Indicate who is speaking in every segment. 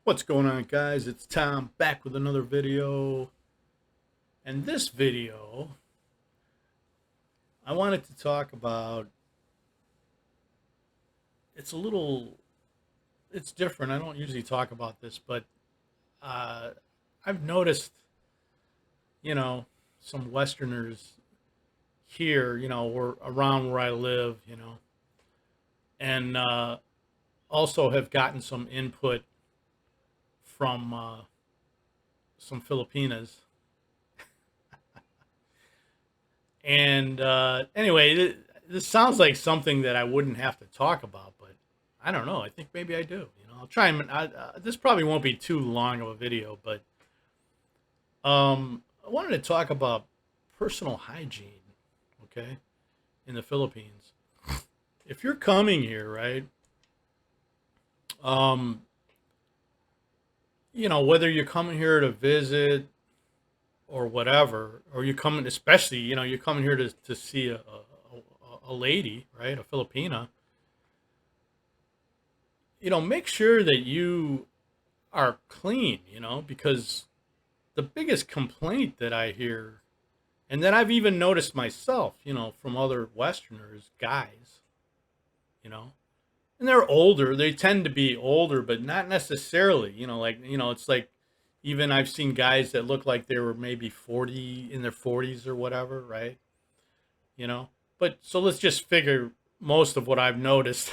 Speaker 1: What's going on, guys? It's Tom back with another video. And this video, I wanted to talk about it's a little it's different. I don't usually talk about this, but uh, I've noticed, you know, some Westerners here, or around where I live, and also have gotten some input from some Filipinas. And anyway, this sounds like something that I wouldn't have to talk about, but I don't know. I think maybe I do. I'll try and this probably won't be too long of a video, but I wanted to talk about personal hygiene. Okay, in the Philippines, if you're coming here, right? Um, whether you're coming here to visit or whatever, or you're coming, especially, you're coming here to see a lady, right? A Filipina, make sure that you are clean, because the biggest complaint that I hear, and that I've even noticed myself, from other Westerners, guys, you know, and they're older, they tend to be older, but not necessarily, it's like, even I've seen guys that look like they were maybe 40 in their 40s or whatever, right? You know, but so let's just figure most of what I've noticed,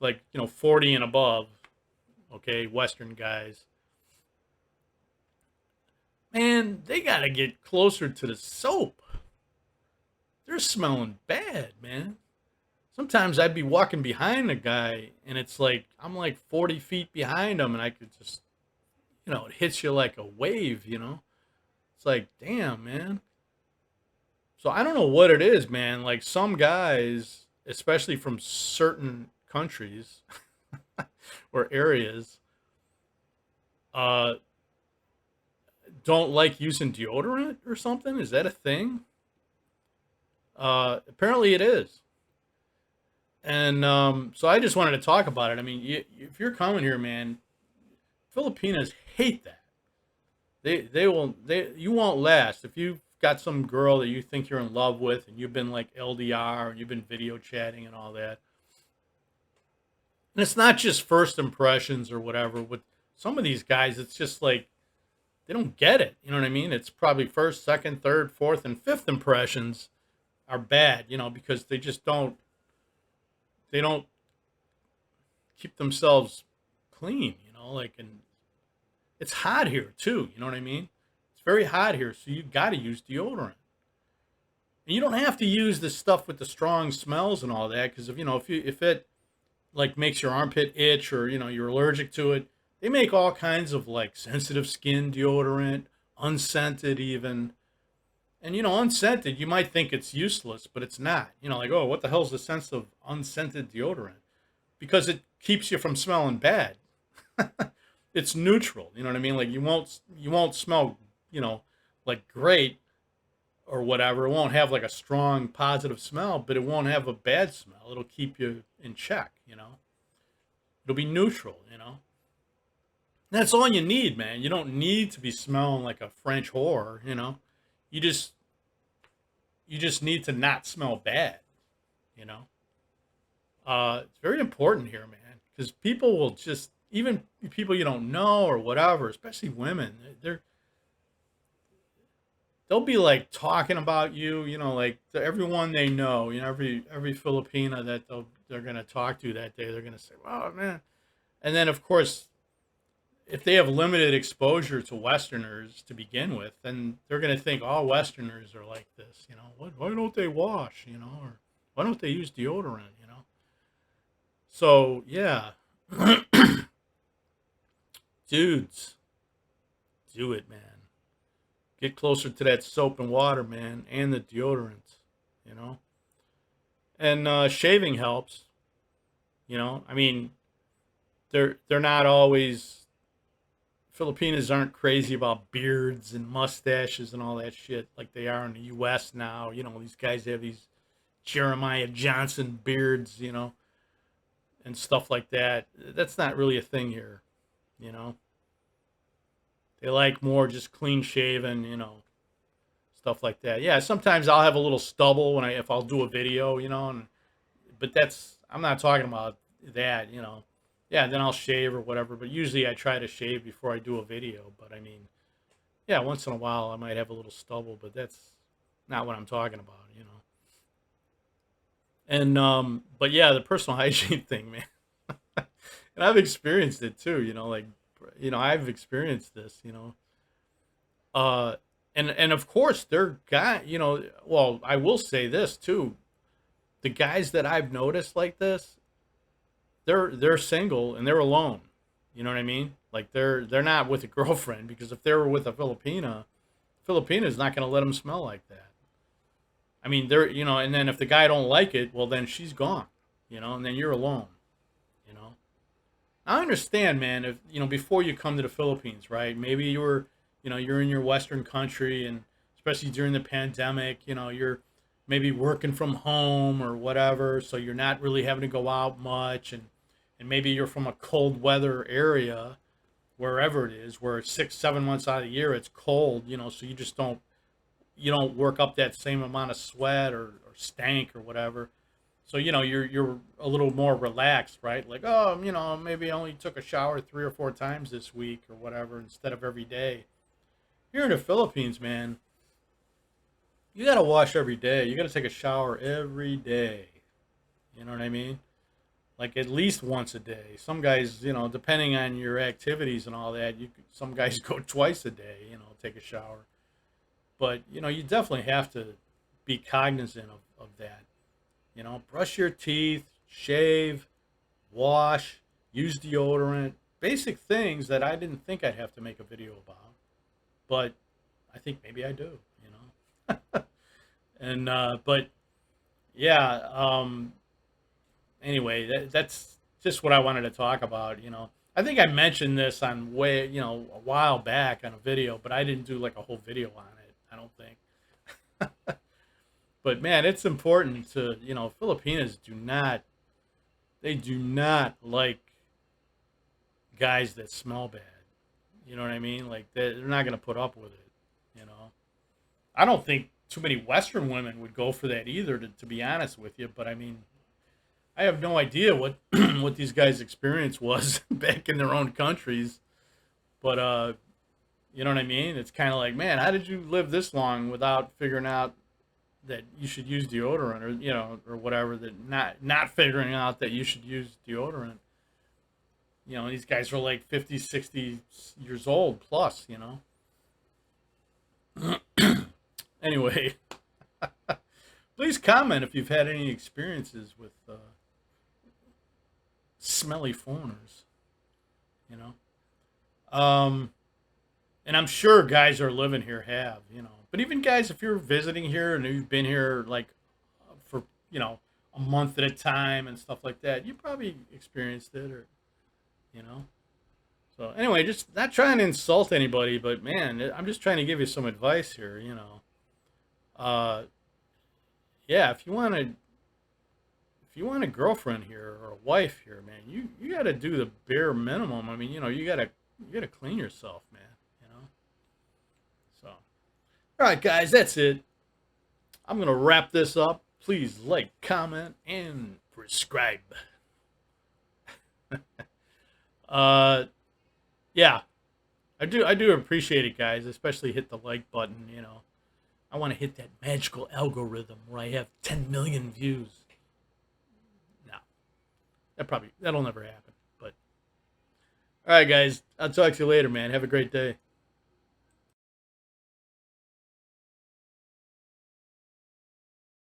Speaker 1: like, 40 and above, okay, Western guys, man, they got to get closer to the soap. They're smelling bad, man. Sometimes I'd be walking behind a guy and it's like I'm like 40 feet behind him and I could just, it hits you like a wave. It's like, damn, man. So I don't know what it is, man. Like some guys, especially from certain countries or areas, uh, don't like using deodorant or something. Is that a thing? Apparently it is. And so I just wanted to talk about it. I mean, if you're coming here, man, Filipinos hate that. You won't last if you've got some girl that you think you're in love with and you've been like LDR and you've been video chatting and all that. And it's not just first impressions or whatever. With some of these guys, it's just like they don't get it. You know what I mean? It's probably first, second, third, fourth, and fifth impressions are bad. Because they don't keep themselves clean. Like, and it's hot here too. You know what I mean? It's very hot here, so you got to use deodorant. And you don't have to use this stuff with the strong smells and all that, because if it like makes your armpit itch, or you're allergic to it, they make all kinds of like sensitive skin deodorant, unscented even. And unscented, you might think it's useless, but it's not. Like, oh, what the hell's the sense of unscented deodorant? Because it keeps you from smelling bad. It's neutral. You know what I mean? Like you won't smell, like great or whatever. It won't have like a strong positive smell, but it won't have a bad smell. It'll keep you in check. It'll be neutral. That's all you need, man. You don't need to be smelling like a French whore. You just you just need to not smell bad, you know. It's very important here, man, because people will just, even people you don't know or whatever, especially women, they'll be like talking about you, like to everyone they know, every Filipina that they're gonna talk to that day, they're gonna say, "Wow, man," and then of course, if they have limited exposure to Westerners to begin with, then they're gonna think all Westerners are like this, why don't they wash, or why don't they use deodorant. So yeah, dudes, do it, man. Get closer to that soap and water, man, and the deodorant, you know. And shaving helps, I mean, they're not always, Filipinos aren't crazy about beards and mustaches and all that shit like they are in the U.S. now. These guys have these Jeremiah Johnson beards, and stuff like that. That's not really a thing here, You know, they like more just clean shaven. Stuff like that. Yeah, sometimes I'll have a little stubble when if I'll do a video. But I'm not talking about that. Yeah, then I'll shave or whatever. But usually I try to shave before I do a video. But I mean, yeah, once in a while I might have a little stubble, but that's not what I'm talking about. And but yeah, the personal hygiene thing, man. And I've experienced it too. Like I've experienced this. Uh, and of course they're guy. Well, I will say this too. The guys that I've noticed like this, they're single and they're alone. You know what I mean? Like they're not with a girlfriend, because if they were with a Filipina's not going to let them smell like that. I mean, and then if the guy don't like it, well, then she's gone. And then you're alone. You know. I understand, man. If before you come to the Philippines, right? Maybe you're in your Western country, and especially during the pandemic, you're maybe working from home or whatever, so you're not really having to go out much, and maybe you're from a cold weather area, wherever it is, where 6, 7 months out of the year it's cold, so you don't work up that same amount of sweat or stank or whatever. So you're a little more relaxed, right? Like, oh, maybe I only took a shower 3 or 4 times this week or whatever, instead of every day. Here in the Philippines, man, you got to wash every day. You got to take a shower every day. You know what I mean? Like at least once a day. Some guys, depending on your activities and all that, some guys go twice a day, take a shower. But, you definitely have to be cognizant of that. Brush your teeth, shave, wash, use deodorant, basic things that I didn't think I'd have to make a video about. But I think maybe I do. And but yeah, anyway, that's just what I wanted to talk about. I think I mentioned this on a while back on a video, but I didn't do like a whole video on it, I don't think. But man, it's important to, Filipinas they do not like guys that smell bad. You know what I mean? Like they're not going to put up with it. I don't think too many Western women would go for that either, to be honest with you. But I mean, I have no idea what what these guys' experience was back in their own countries. But you know what I mean? It's kind of like, man, how did you live this long without figuring out that you should use deodorant, or whatever, that not figuring out that you should use deodorant. These guys are like 50, 60 years old plus. Anyway, please comment if you've had any experiences with smelly foreigners. you know. And I'm sure guys who are living here have. But even guys, if you're visiting here and you've been here like for, a month at a time and stuff like that, you probably experienced it you know. So anyway, just not trying to insult anybody, but man, I'm just trying to give you some advice here. Uh, yeah, if you want a girlfriend here or a wife here, man, you got to do the bare minimum. I mean, you got to clean yourself, man. So, all right, guys, that's it. I'm gonna wrap this up. Please like, comment, and subscribe. uh, yeah, I do appreciate it, guys. Especially hit the like button. I want to hit that magical algorithm where I have 10 million views. No, that'll never happen. But all right, guys, I'll talk to you later, man. Have a great day.